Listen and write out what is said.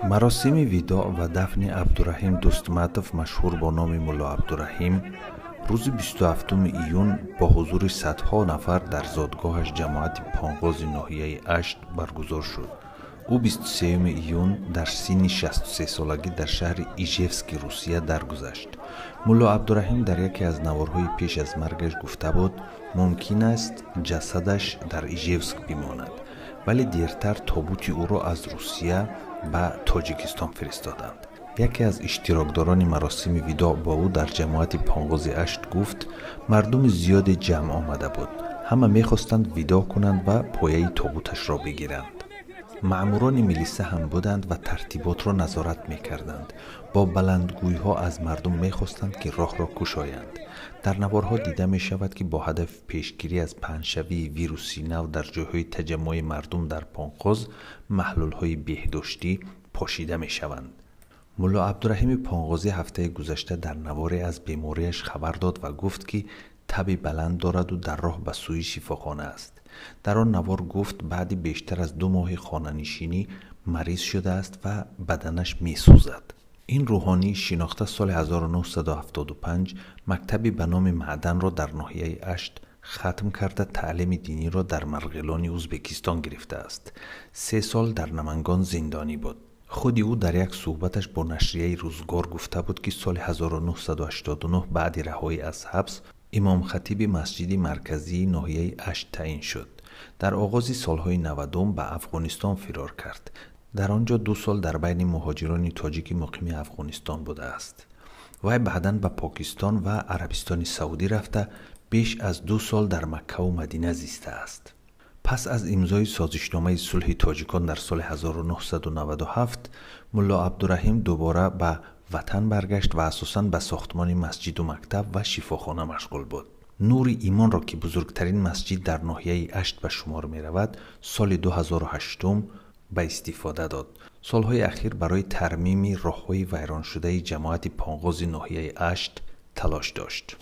مراسم وداع و دفن عبدالرحیم دوستمتов مشهور با نام ملا عبدالرحیم روز 27 ایون با حضور صدها نفر در زادگاهش جماعت پانغاز ناحیه اشت برگزار شد. او 23 ایون در سن 63 سالگی در شهر ایژevsk روسیه درگذشت. ملا عبدالرحیم در یکی از نوارهای پیش از مرگش گفته بود ممکن است جسدش در ایژevsk بماند، ولی دیرتر تابوت او را از روسیه به تاجیکستان فرستادند. یکی از اشتراکداران مراسم وداع با او در جماعت پانغاز اشت گفت مردم زیاد جمع آمده بود. همه می‌خواستند وداع کنند و پایه تابوتش را بگیرند. مأموران میلیسه هم بودند و ترتیبات را نظارت می‌کردند. با بلندگویی‌ها از مردم می‌خواستند که راه را گشایند. در نوارها دیده می‌شود که با هدف پیشگیری از پهن‌شوی ویروسی نو در جاهای تجمع مردم در پانغاز محلول‌های بهداشتی پاشیده می‌شوند. ملا عبدالرحیم پانغازی هفته گذشته در نواری از بیماریش خبر داد و گفت که تب بلند دارد و در راه به سوی شفاخانه است. در آن نوار گفت بعد بیشتر از 2 ماه خانه‌نشینی مریض شده است و بدنش می‌سوزد. این روحانی شناخته سال 1975 مکتبی به نام معدن را در ناحیه اشت ختم کرده تعلیم دینی را در مرغلان ازبکستان گرفته است. 3 سال در نمنگان زندانی بود. خود او در یک صحبتش با نشریه روزگار گفته بود که سال 1989 بعد رهایی از حبس امام خطیب مسجد مرکزی ناحیه اشت تعیین شد. در آغاز سالهای 90 به افغانستان فرار کرد. در آنجا 2 سال در بین مهاجران تاجیک مقیم افغانستان بوده است. وی بعداً به پاکستان و عربستان سعودی رفته بیش از 2 سال در مکه و مدینه زیسته است. پس از امضای سازشنامه صلح تاجیکان در سال 1997 ملا عبدالرحیم دوباره به وطن برگشت و اساساً به ساختمان مسجد و مکتب و شفاخانه مشغول بود. نور ایمان را که بزرگترین مسجد در ناحیه اشت به شمار می رود سال 2008 به استفاده داد. سالهای اخیر برای ترمیم راه‌های ویران شده جماعت پانغاز ناحیه اشت تلاش داشت.